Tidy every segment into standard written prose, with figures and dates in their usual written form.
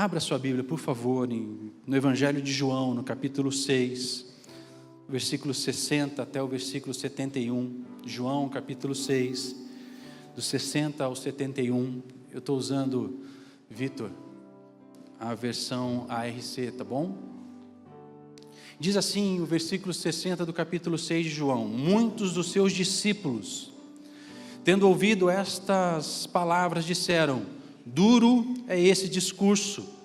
Abra sua Bíblia, por favor, no Evangelho de João, no capítulo 6, versículo 60 até o versículo 71. João, capítulo 6, do 60 ao 71. Eu estou usando, Vitor, a versão ARC, tá bom? Diz assim o versículo 60 do capítulo 6 de João: muitos dos seus discípulos, tendo ouvido estas palavras, disseram: duro é esse discurso,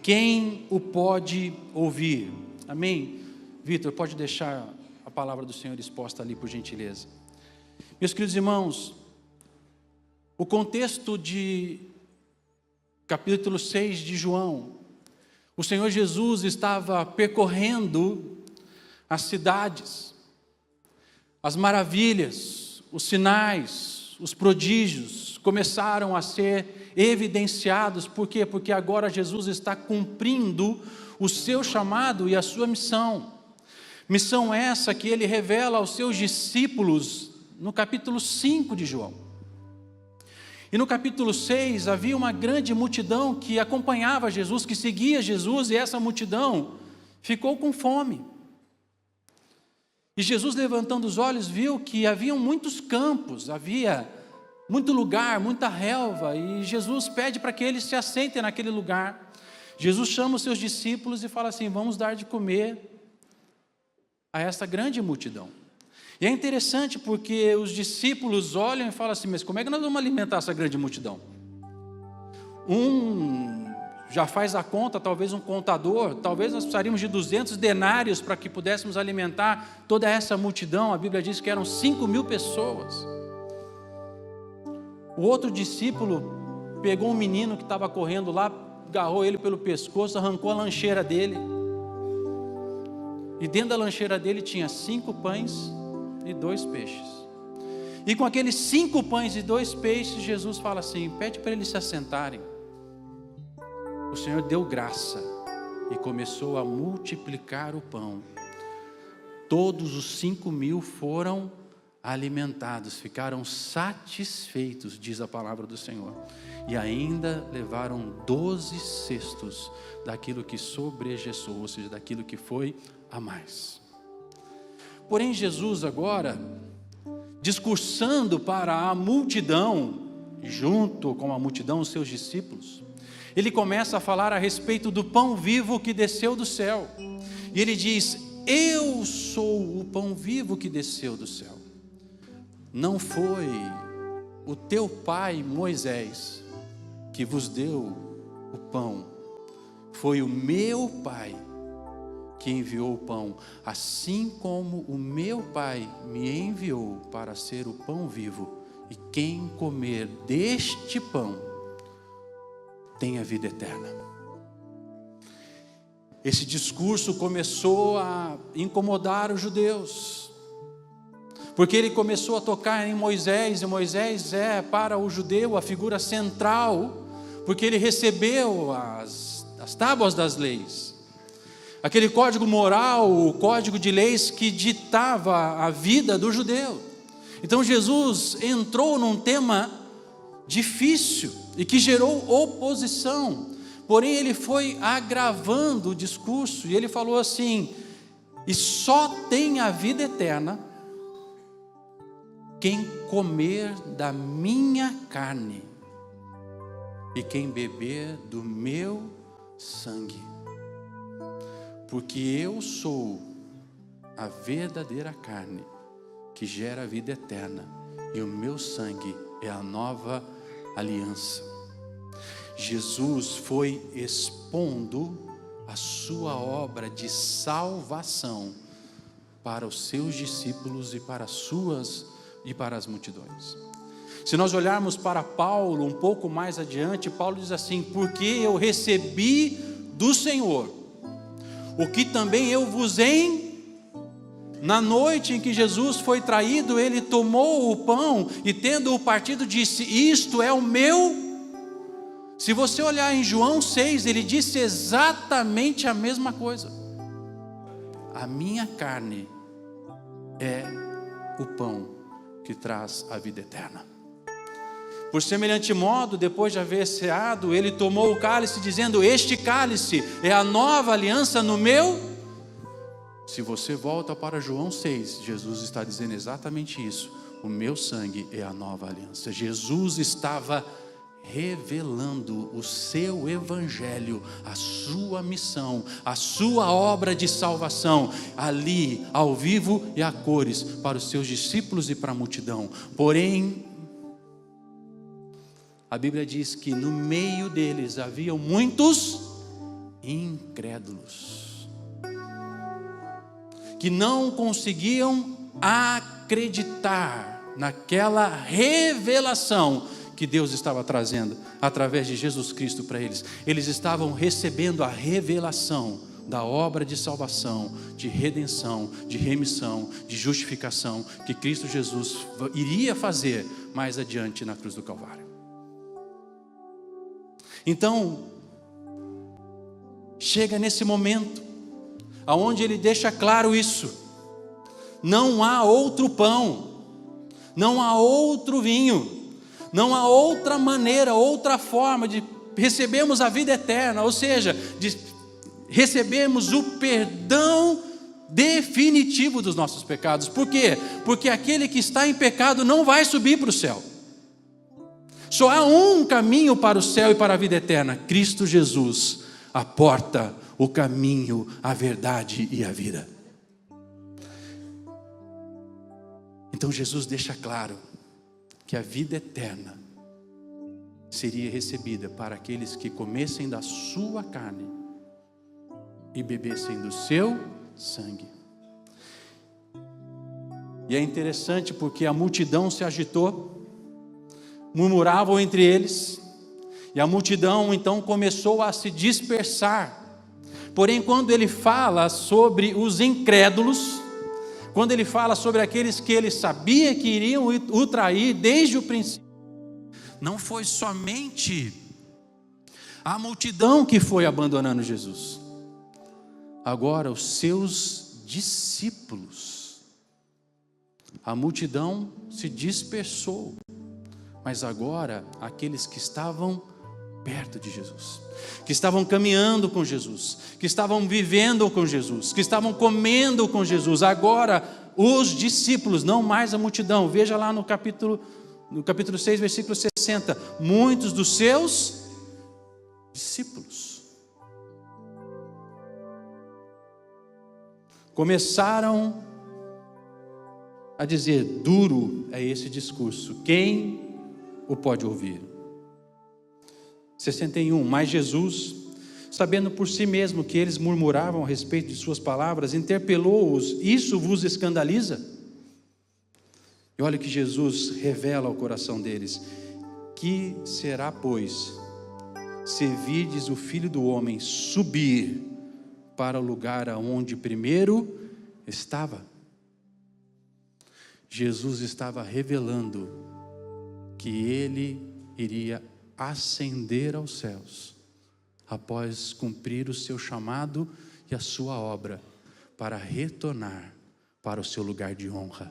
quem o pode ouvir? Amém? Vitor, pode deixar a palavra do Senhor exposta ali, por gentileza. Meus queridos irmãos, o contexto de capítulo 6 de João, o Senhor Jesus estava percorrendo as cidades, as maravilhas, os sinais, os prodígios começaram a ser evidenciados. Por quê? Porque agora Jesus está cumprindo o seu chamado e a sua missão. Missão essa que ele revela aos seus discípulos no capítulo 5 de João. E no capítulo 6 havia uma grande multidão que acompanhava Jesus, que seguia Jesus, e essa multidão ficou com fome. E Jesus, levantando os olhos, viu que haviam muitos campos, havia muito lugar, muita relva, e Jesus pede para que eles se assentem naquele lugar. Jesus chama os seus discípulos e fala assim: vamos dar de comer a essa grande multidão. E é interessante porque os discípulos olham e falam assim: mas como é que nós vamos alimentar essa grande multidão? Já faz a conta, talvez um contador, talvez nós precisaríamos de 200 denários para que pudéssemos alimentar toda essa multidão. A Bíblia diz que eram 5.000 pessoas. O outro discípulo pegou um menino que estava correndo lá, agarrou ele pelo pescoço, arrancou a lancheira dele. E dentro da lancheira dele tinha 5 pães e 2 peixes. E com aqueles 5 pães e 2 peixes, Jesus fala assim: pede para eles se assentarem. O Senhor deu graça e começou a multiplicar o pão. Todos os 5.000 foram alimentados, ficaram satisfeitos, diz a palavra do Senhor. E ainda levaram 12 cestos daquilo que sobrejessou, ou seja, daquilo que foi a mais. Porém, Jesus agora, discursando para a multidão, junto com a multidão, os seus discípulos, ele começa a falar a respeito do pão vivo que desceu do céu. E ele diz: eu sou o pão vivo que desceu do céu. Não foi o teu pai Moisés que vos deu o pão, foi o meu pai que enviou o pão, assim como o meu pai me enviou para ser o pão vivo, e quem comer deste pão tem a vida eterna. Esse discurso começou a incomodar os judeus, porque ele começou a tocar em Moisés, e Moisés é para o judeu a figura central, porque ele recebeu as tábuas das leis, aquele código moral, o código de leis que ditava a vida do judeu. Então Jesus entrou num tema difícil e que gerou oposição, porém ele foi agravando o discurso, e ele falou assim: e só tem a vida eterna quem comer da minha carne e quem beber do meu sangue, porque eu sou a verdadeira carne que gera a vida eterna, e o meu sangue é a nova aliança. Jesus foi expondo a sua obra de salvação para os seus discípulos e para as multidões. Se nós olharmos para Paulo um pouco mais adiante, Paulo diz assim: porque eu recebi do Senhor o que também eu vos Na noite em que Jesus foi traído, ele tomou o pão e, tendo-o partido, disse: isto é o meu. Se você olhar em João 6, ele disse exatamente a mesma coisa: a minha carne é o pão que traz a vida eterna. Por semelhante modo, depois de haver ceado, ele tomou o cálice, dizendo: este cálice é a nova aliança no meu. Se você volta para João 6, Jesus está dizendo exatamente isso: o meu sangue é a nova aliança. Jesus estava revelando o seu evangelho, a sua missão, a sua obra de salvação, ali, ao vivo e a cores, para os seus discípulos e para a multidão. Porém, a Bíblia diz que no meio deles haviam muitos incrédulos, que não conseguiam acreditar naquela revelação que Deus estava trazendo através de Jesus Cristo para eles. Eles estavam recebendo a revelação da obra de salvação, de redenção, de remissão, de justificação que Cristo Jesus iria fazer mais adiante na cruz do Calvário. Então, chega nesse momento aonde ele deixa claro isso: não há outro pão, não há outro vinho, não há outra maneira, outra forma de recebermos a vida eterna, ou seja, de recebermos o perdão definitivo dos nossos pecados. Por quê? Porque aquele que está em pecado não vai subir para o céu. Só há um caminho para o céu e para a vida eterna: Cristo Jesus, a porta, o caminho, a verdade e a vida. Então Jesus deixa claro que a vida eterna seria recebida para aqueles que comessem da sua carne e bebessem do seu sangue. E é interessante porque a multidão se agitou, murmuravam entre eles, e a multidão então começou a se dispersar. Porém, quando ele fala sobre os incrédulos, quando ele fala sobre aqueles que ele sabia que iriam o trair desde o princípio, não foi somente a multidão que foi abandonando Jesus. Agora os seus discípulos. A multidão se dispersou, mas agora aqueles que estavam perto de Jesus, que estavam caminhando com Jesus, que estavam vivendo com Jesus, que estavam comendo com Jesus, agora os discípulos, não mais a multidão. Veja lá no capítulo 6, versículo 60, muitos dos seus discípulos começaram a dizer: duro é esse discurso, quem o pode ouvir? 61, mas Jesus, sabendo por si mesmo que eles murmuravam a respeito de suas palavras, interpelou-os: isso vos escandaliza? E olha que Jesus revela ao coração deles: que será, pois, se virdes o Filho do Homem subir para o lugar aonde primeiro estava? Jesus estava revelando que ele iria ascender aos céus após cumprir o seu chamado e a sua obra, para retornar para o seu lugar de honra,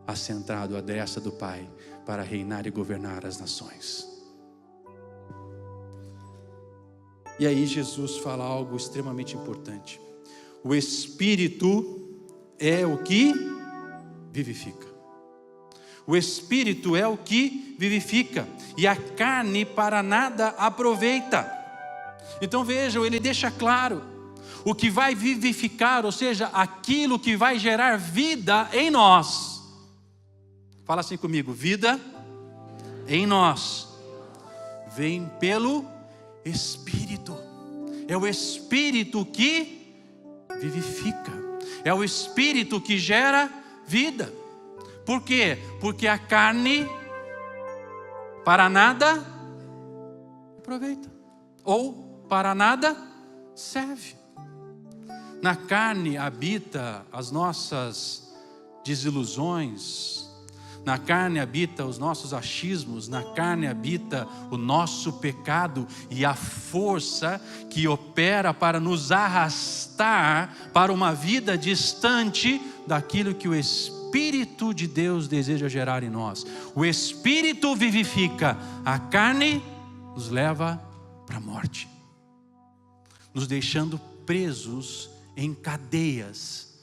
assentado à destra do Pai, para reinar e governar as nações. E aí Jesus fala algo extremamente importante: o Espírito é o que vivifica. O Espírito é o que vivifica, e a carne para nada aproveita. Então vejam, ele deixa claro: o que vai vivificar, ou seja, aquilo que vai gerar vida em nós. Fala assim comigo: vida em nós vem pelo Espírito. É o Espírito que vivifica, é o Espírito que gera vida. Por quê? Porque a carne para nada aproveita, ou para nada serve. Na carne habita as nossas desilusões, na carne habita os nossos achismos, na carne habita o nosso pecado e a força que opera para nos arrastar para uma vida distante daquilo que o Espírito Espírito de Deus deseja gerar em nós. O Espírito vivifica, a carne nos leva para a morte, nos deixando presos em cadeias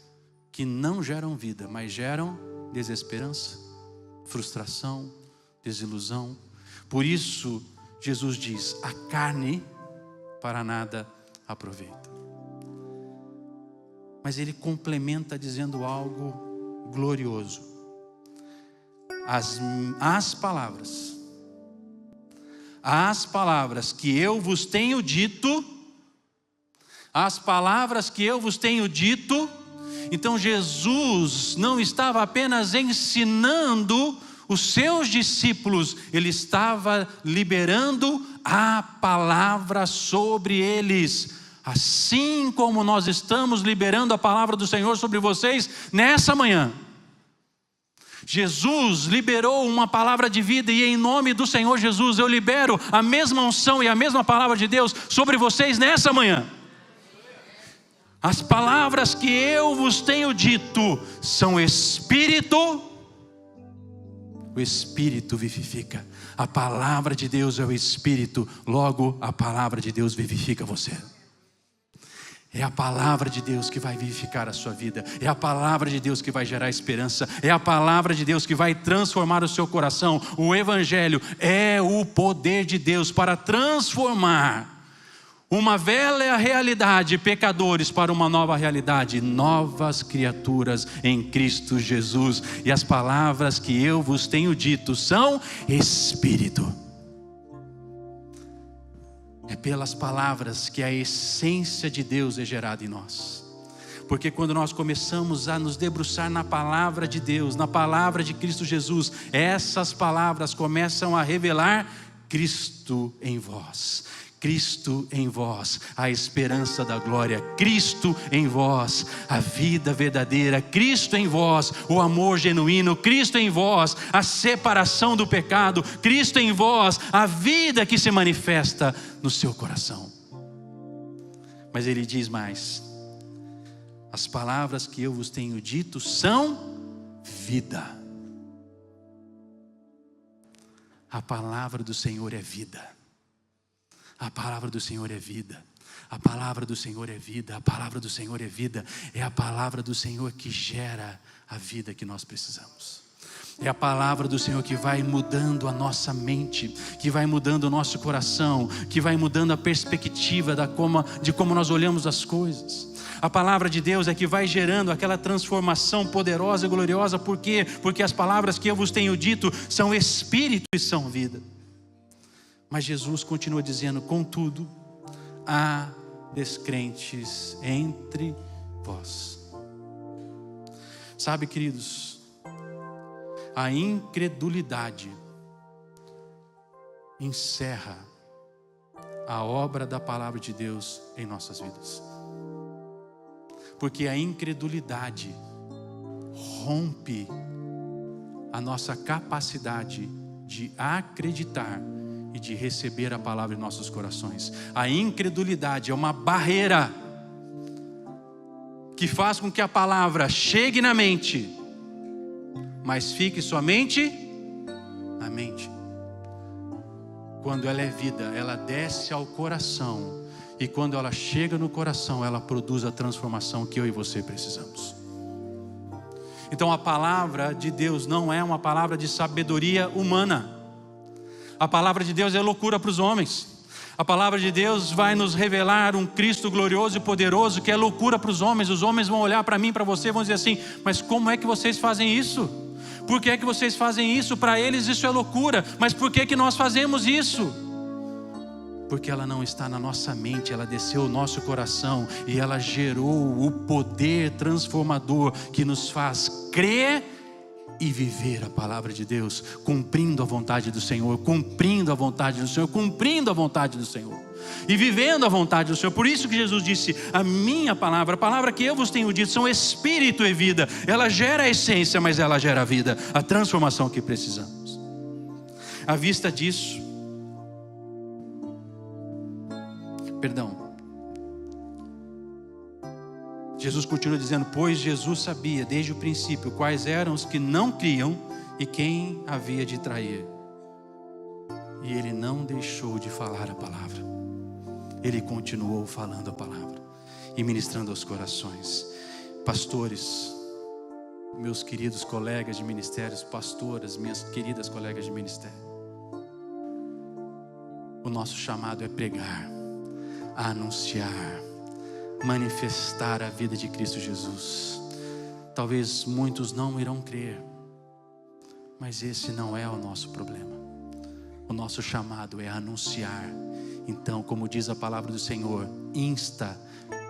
que não geram vida, mas geram desesperança, frustração, desilusão. Por isso, Jesus diz: a carne para nada aproveita. Mas ele complementa dizendo algo glorioso. As palavras que eu vos tenho dito, então Jesus não estava apenas ensinando os seus discípulos, ele estava liberando a palavra sobre eles. Assim como nós estamos liberando a palavra do Senhor sobre vocês nessa manhã. Jesus liberou uma palavra de vida, e em nome do Senhor Jesus eu libero a mesma unção e a mesma palavra de Deus sobre vocês nessa manhã. As palavras que eu vos tenho dito são Espírito. O Espírito vivifica. A palavra de Deus é o Espírito, logo a palavra de Deus vivifica você. É a palavra de Deus que vai vivificar a sua vida. É a palavra de Deus que vai gerar esperança. É a palavra de Deus que vai transformar o seu coração. O Evangelho é o poder de Deus para transformar uma velha realidade, pecadores, para uma nova realidade, novas criaturas em Cristo Jesus. E as palavras que eu vos tenho dito são Espírito. É pelas palavras que a essência de Deus é gerada em nós. Porque quando nós começamos a nos debruçar na palavra de Deus, na palavra de Cristo Jesus, essas palavras começam a revelar Cristo em vós. Cristo em vós, a esperança da glória. Cristo em vós, a vida verdadeira. Cristo em vós, o amor genuíno. Cristo em vós, a separação do pecado. Cristo em vós, a vida que se manifesta no seu coração. Mas ele diz mais: as palavras que eu vos tenho dito são vida. A palavra do Senhor é vida. A palavra do Senhor é vida. A palavra do Senhor é vida. A palavra do Senhor é vida. É a palavra do Senhor que gera a vida que nós precisamos. É a palavra do Senhor que vai mudando a nossa mente, que vai mudando o nosso coração, que vai mudando a perspectiva de como nós olhamos as coisas. A palavra de Deus é que vai gerando aquela transformação poderosa e gloriosa. Por quê? Porque as palavras que eu vos tenho dito são Espírito e são vida. Mas Jesus continua dizendo: contudo, há descrentes entre vós. Sabe, queridos, a incredulidade encerra a obra da palavra de Deus em nossas vidas. Porque a incredulidade rompe a nossa capacidade de acreditar e de receber a palavra em nossos corações. A incredulidade é uma barreira que faz com que a palavra chegue na mente, mas fique somente na mente. Quando ela é vida, ela desce ao coração, e quando ela chega no coração, ela produz a transformação que eu e você precisamos. Então a palavra de Deus não é uma palavra de sabedoria humana. A palavra de Deus é loucura para os homens. A palavra de Deus vai nos revelar um Cristo glorioso e poderoso que é loucura para os homens. Os homens vão olhar para mim, para você, vão dizer assim: mas como é que vocês fazem isso? Por que é que vocês fazem isso? Para eles isso é loucura. Mas por que que nós fazemos isso? Porque ela não está na nossa mente, ela desceu ao nosso coração e ela gerou o poder transformador que nos faz crer e viver a palavra de Deus, cumprindo a vontade do Senhor, cumprindo a vontade do Senhor, cumprindo a vontade do Senhor, e vivendo a vontade do Senhor. Por isso que Jesus disse: a minha palavra, a palavra que eu vos tenho dito, são Espírito e vida. Ela gera a essência, mas ela gera a vida, a transformação que precisamos. À vista disso, Jesus continua dizendo: pois Jesus sabia desde o princípio quais eram os que não criam e quem havia de trair. E ele não deixou de falar a palavra. Ele continuou falando a palavra e ministrando aos corações. Pastores, meus queridos colegas de ministérios, pastoras, minhas queridas colegas de ministério, o nosso chamado é pregar, anunciar, manifestar a vida de Cristo Jesus. Talvez muitos não irão crer, mas esse não é o nosso problema. O nosso chamado é anunciar. Então, como diz a palavra do Senhor,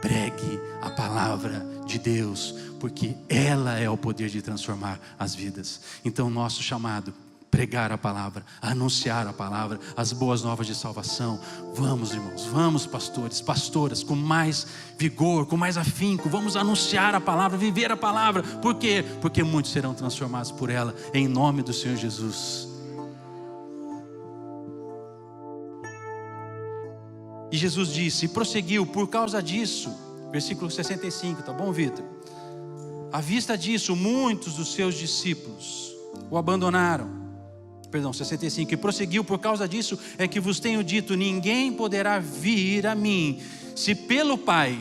pregue a palavra de Deus, porque ela é o poder de transformar as vidas. Então, nosso chamado, pregar a palavra, anunciar a palavra, as boas novas de salvação. Vamos, irmãos, vamos, pastores, pastoras, com mais vigor, com mais afinco, vamos anunciar a palavra, viver a palavra. Por quê? Porque muitos serão transformados por ela, em nome do Senhor Jesus. E Jesus disse, e prosseguiu: por causa disso, versículo 65, tá bom, Vitor? À vista disso, muitos dos seus discípulos o abandonaram. Perdão, 65, e prosseguiu: por causa disso é que vos tenho dito, ninguém poderá vir a mim, se pelo Pai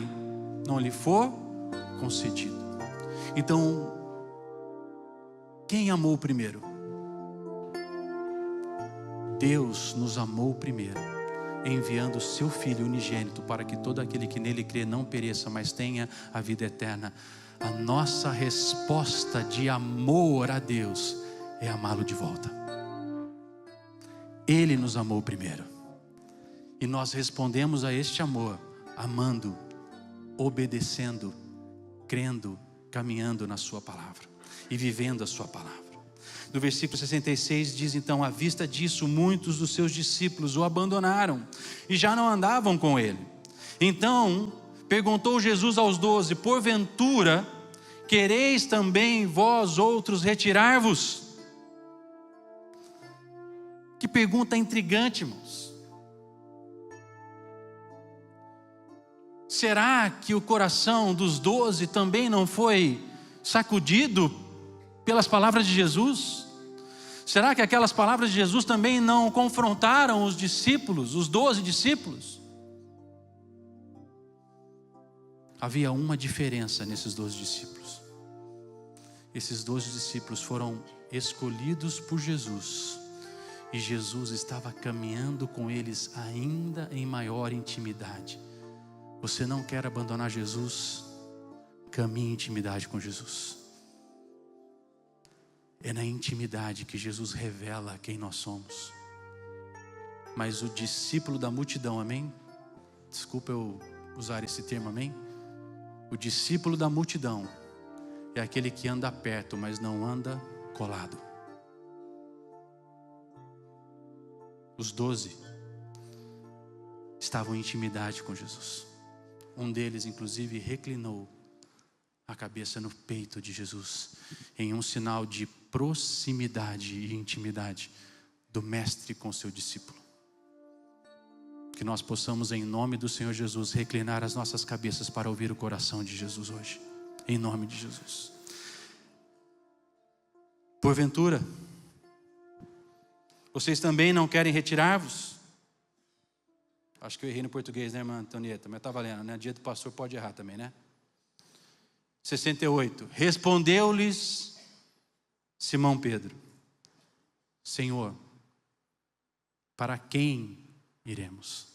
não lhe for concedido. Então, quem amou primeiro? Deus nos amou primeiro, enviando o seu Filho unigênito, para que todo aquele que nele crê não pereça, mas tenha a vida eterna. A nossa resposta de amor a Deus é amá-lo de volta. Ele nos amou primeiro, e nós respondemos a este amor, amando, obedecendo, crendo, caminhando na sua palavra e vivendo a sua palavra. No versículo 66 diz então: à vista disso, muitos dos seus discípulos o abandonaram e já não andavam com ele. Então perguntou Jesus aos 12: porventura quereis também vós outros retirar-vos? Que pergunta intrigante, irmãos. Será que o coração dos 12 também não foi sacudido pelas palavras de Jesus? Será que aquelas palavras de Jesus também não confrontaram os discípulos, os 12 discípulos? Havia uma diferença nesses 12 discípulos. Esses 12 discípulos foram escolhidos por Jesus, e Jesus estava caminhando com eles ainda em maior intimidade. Você não quer abandonar Jesus? Caminhe em intimidade com Jesus. É na intimidade que Jesus revela quem nós somos. Mas o discípulo da multidão, amém? Desculpa eu usar esse termo, amém? O discípulo da multidão é aquele que anda perto, mas não anda colado. Os 12 estavam em intimidade com Jesus. Um deles, inclusive, reclinou a cabeça no peito de Jesus, em um sinal de proximidade e intimidade do mestre com seu discípulo. Que nós possamos, em nome do Senhor Jesus, reclinar as nossas cabeças para ouvir o coração de Jesus hoje, em nome de Jesus. Porventura, vocês também não querem retirar-vos? Acho que eu errei no português, né, irmã Antonieta? Mas tá valendo, né? Dia do pastor pode errar também, né? 68. Respondeu-lhes Simão Pedro: Senhor, para quem iremos?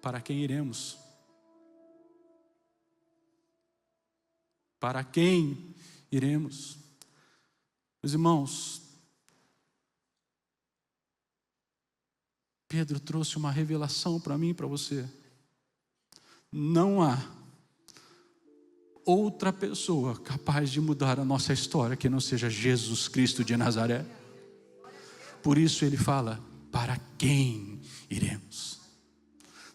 Para quem iremos? Para quem iremos? Meus irmãos, Pedro trouxe uma revelação para mim e para você. Não há outra pessoa capaz de mudar a nossa história que não seja Jesus Cristo de Nazaré. Por isso ele fala: para quem iremos?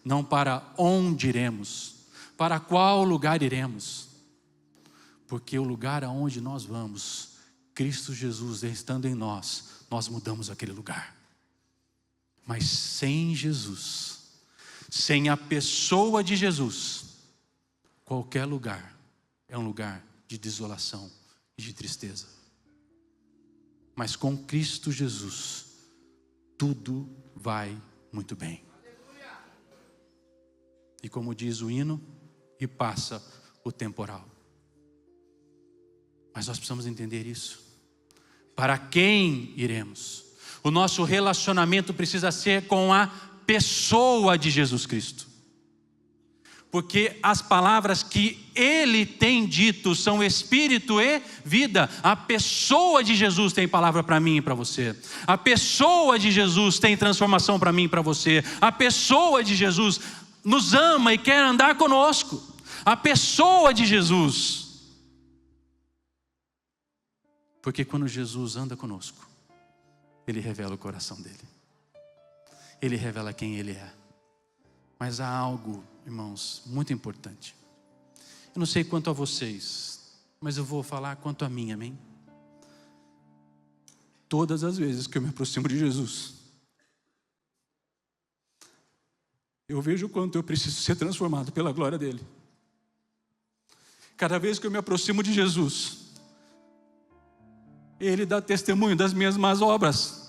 Não para onde iremos, para qual lugar iremos. Porque o lugar aonde nós vamos, Cristo Jesus estando em nós, nós mudamos aquele lugar. Mas sem Jesus, Sem a pessoa de Jesus, qualquer lugar é um lugar de desolação e de tristeza. Mas com Cristo Jesus, tudo vai muito bem. E como diz o hino, e passa o temporal. Mas nós precisamos entender isso. Para quem iremos? O nosso relacionamento precisa ser com a pessoa de Jesus Cristo. Porque as palavras que Ele tem dito são espírito e vida. A pessoa de Jesus tem palavra para mim e para você. A pessoa de Jesus tem transformação para mim e para você. A pessoa de Jesus nos ama e quer andar conosco. A pessoa de Jesus. Porque quando Jesus anda conosco, Ele revela o coração dele. Ele revela quem Ele é. Mas há algo, irmãos, muito importante. Eu não sei quanto a vocês, mas eu vou falar quanto a mim, amém? Todas as vezes que eu me aproximo de Jesus, eu vejo o quanto eu preciso ser transformado pela glória dele. Cada vez que eu me aproximo de Jesus, Ele dá testemunho das minhas más obras.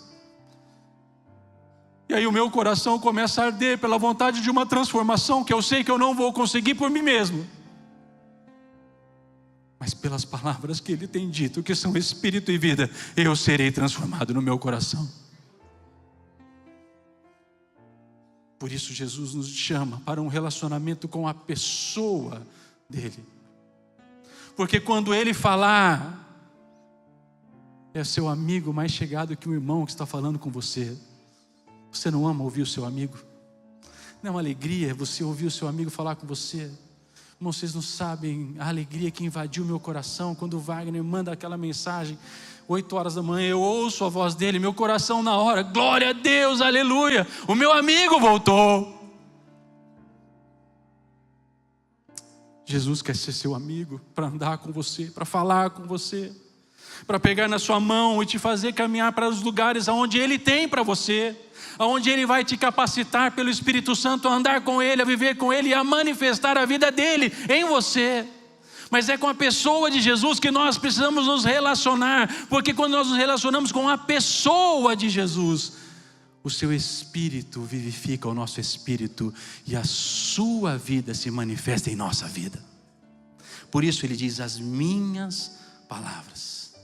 E aí o meu coração começa a arder pela vontade de uma transformação que eu sei que eu não vou conseguir por mim mesmo. Mas pelas palavras que Ele tem dito, que são espírito e vida, eu serei transformado no meu coração. Por isso Jesus nos chama para um relacionamento com a pessoa dele. Porque quando Ele falar, é seu amigo mais chegado que o irmão que está falando com você. Você não ama ouvir o seu amigo? Não é uma alegria você ouvir o seu amigo falar com você? Irmão, vocês não sabem a alegria que invadiu meu coração quando o Wagner manda aquela mensagem, 8 horas da manhã, eu ouço a voz dele, meu coração na hora, glória a Deus, aleluia, o meu amigo voltou. Jesus quer ser seu amigo, para andar com você, para falar com você, para pegar na sua mão e te fazer caminhar para os lugares aonde Ele tem para você, aonde Ele vai te capacitar pelo Espírito Santo a andar com Ele, a viver com Ele e a manifestar a vida dEle em você. Mas é com a pessoa de Jesus que nós precisamos nos relacionar, porque quando nós nos relacionamos com a pessoa de Jesus, o seu Espírito vivifica o nosso espírito e a sua vida se manifesta em nossa vida. Por isso Ele diz, as minhas palavras,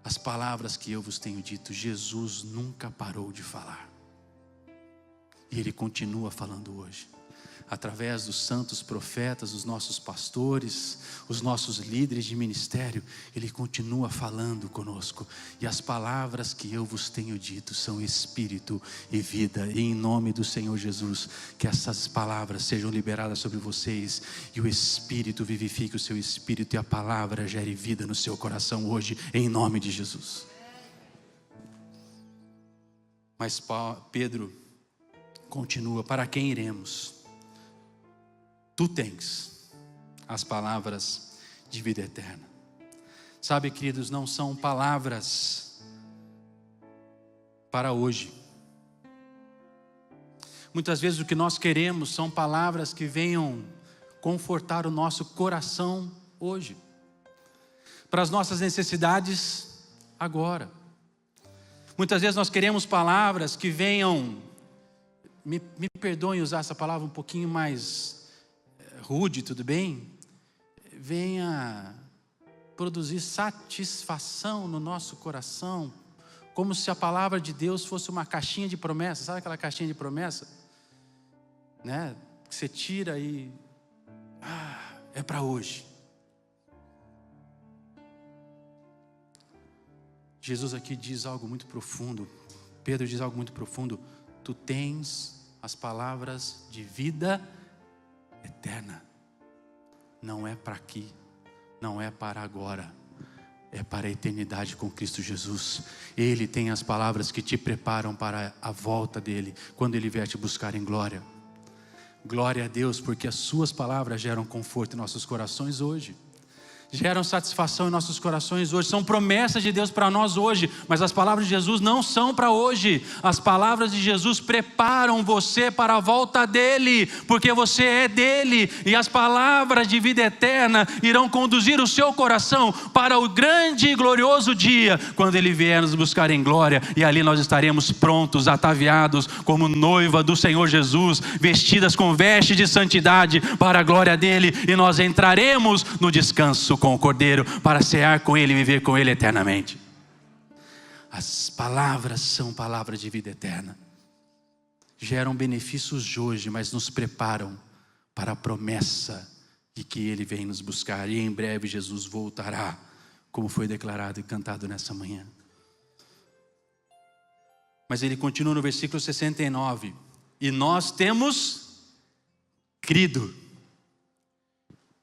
as palavras que eu vos tenho dito. Jesus nunca parou de falar. E Ele continua falando hoje. Através dos santos profetas, os nossos pastores, os nossos líderes de ministério, Ele continua falando conosco. E as palavras que eu vos tenho dito são espírito e vida. E em nome do Senhor Jesus, que essas palavras sejam liberadas sobre vocês. E o Espírito vivifique o seu espírito e a palavra gere vida no seu coração hoje, em nome de Jesus. Mas Pedro continua, para quem iremos? Tu tens as palavras de vida eterna. Sabe, queridos, não são palavras para hoje. Muitas vezes o que nós queremos são palavras que venham confortar o nosso coração hoje, para as nossas necessidades agora. Muitas vezes nós queremos palavras que venham, me perdoem usar essa palavra um pouquinho mais rude, tudo bem? Venha produzir satisfação no nosso coração, como se a palavra de Deus fosse uma caixinha de promessa. Sabe aquela caixinha de promessa? Né? Que você tira e é para hoje. Jesus aqui diz algo muito profundo. Pedro diz algo muito profundo. Tu tens as palavras de vida eterna. Não é para aqui, não é para agora, é para a eternidade com Cristo Jesus. Ele tem as palavras que te preparam para a volta dele, quando ele vier te buscar em glória. Glória a Deus, porque as suas palavras geram conforto em nossos corações hoje. geram satisfação em nossos corações hoje, são promessas de Deus para nós hoje, mas as palavras de Jesus não são para hoje. As palavras de Jesus preparam você para a volta dele, porque você é dele, e as palavras de vida eterna irão conduzir o seu coração para o grande e glorioso dia, quando ele vier nos buscar em glória, e ali nós estaremos prontos, ataviados como noiva do Senhor Jesus, vestidas com veste de santidade para a glória dele, e nós entraremos no descanso com o Cordeiro, para cear com ele e viver com ele eternamente. As palavras são palavras de vida eterna, geram benefícios de hoje, mas nos preparam para a promessa de que ele vem nos buscar, e em breve Jesus voltará, como foi declarado e cantado nessa manhã. Mas ele continua no versículo 69, e nós temos crido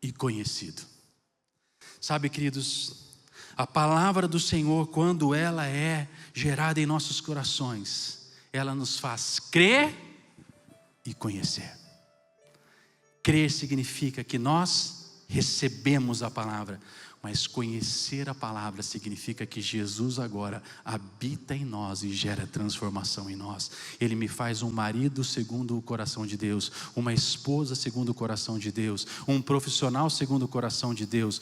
e conhecido. Sabe, queridos, a palavra do Senhor, quando ela é gerada em nossos corações, ela nos faz crer e conhecer. Crer significa que nós recebemos a palavra, mas conhecer a palavra significa que Jesus agora habita em nós e gera transformação em nós. Ele me faz um marido segundo o coração de Deus, uma esposa segundo o coração de Deus, um profissional segundo o coração de Deus,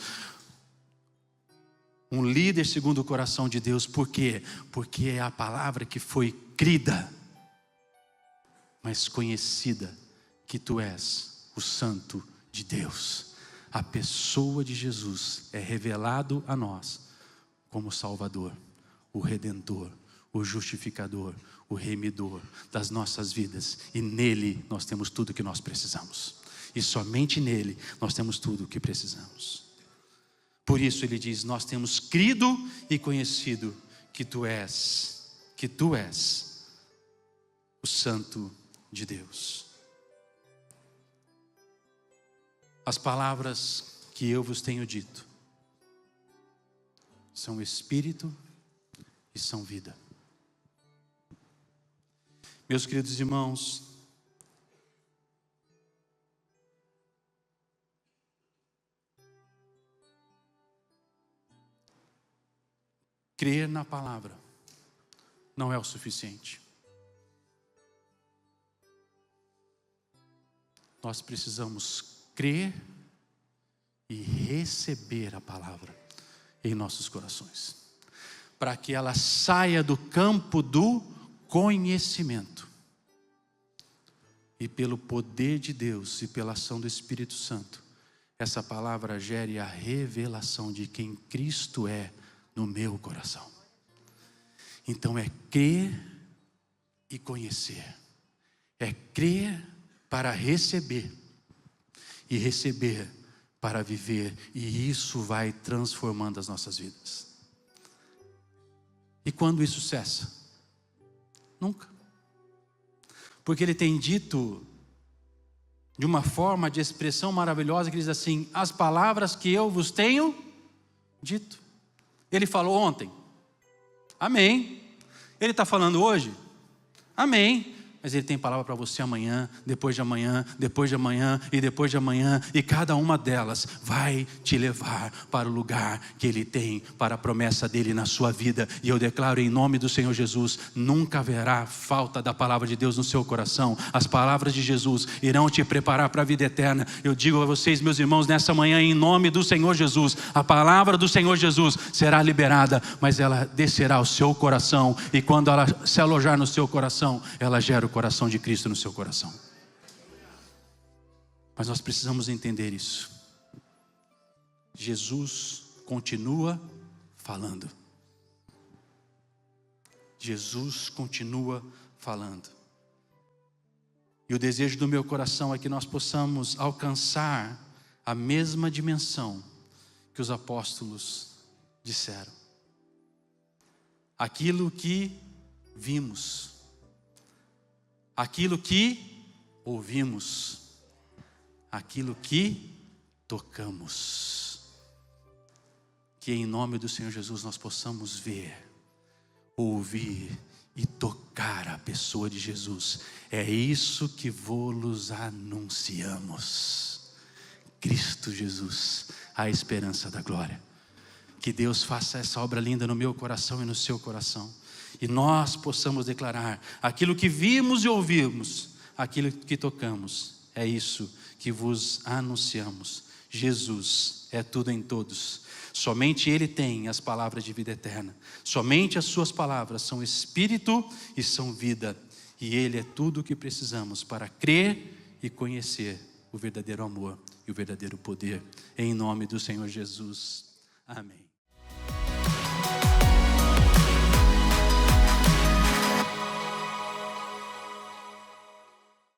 um líder segundo o coração de Deus. Por quê? Porque é a palavra que foi crida, mas conhecida, que tu és o Santo de Deus. A pessoa de Jesus é revelado a nós como Salvador, o Redentor, o Justificador, o Remidor das nossas vidas. E nele nós temos tudo o que nós precisamos. E somente nele nós temos tudo o que precisamos. Por isso ele diz, nós temos crido e conhecido que tu és o Santo de Deus. As palavras que eu vos tenho dito são espírito e são vida. Meus queridos irmãos, crer na palavra não é o suficiente. Nós precisamos crer e receber a palavra em nossos corações, para que ela saia do campo do conhecimento, e pelo poder de Deus e pela ação do Espírito Santo, essa palavra gere a revelação de quem Cristo é no meu coração. Então é crer e conhecer, é crer para receber, e receber para viver, e isso vai transformando as nossas vidas. E quando isso cessa? Nunca. Porque ele tem dito de uma forma de expressão maravilhosa, que diz assim, as palavras que eu vos tenho dito. Ele falou ontem, amém. Ele está falando hoje, amém. Mas ele tem palavra para você amanhã, depois de amanhã, depois de amanhã e depois de amanhã. E cada uma delas vai te levar para o lugar que ele tem, para a promessa dele na sua vida. E eu declaro em nome do Senhor Jesus, nunca haverá falta da palavra de Deus no seu coração. As palavras de Jesus irão te preparar para a vida eterna. Eu digo a vocês, meus irmãos, nessa manhã, em nome do Senhor Jesus, a palavra do Senhor Jesus será liberada, mas ela descerá ao seu coração. E quando ela se alojar no seu coração, ela gera o coração de Cristo no seu coração. Mas nós precisamos entender isso. Jesus continua falando. Jesus continua falando. E o desejo do meu coração é que nós possamos alcançar a mesma dimensão que os apóstolos disseram. Aquilo que vimos, aquilo que ouvimos, aquilo que tocamos. Que em nome do Senhor Jesus nós possamos ver, ouvir e tocar a pessoa de Jesus. É isso que vos anunciamos. Cristo Jesus, a esperança da glória. Que Deus faça essa obra linda no meu coração e no seu coração. E nós possamos declarar aquilo que vimos e ouvimos, aquilo que tocamos. É isso que vos anunciamos. Jesus é tudo em todos. Somente Ele tem as palavras de vida eterna. Somente as suas palavras são espírito e são vida. E Ele é tudo o que precisamos para crer e conhecer o verdadeiro amor e o verdadeiro poder. Em nome do Senhor Jesus. Amém.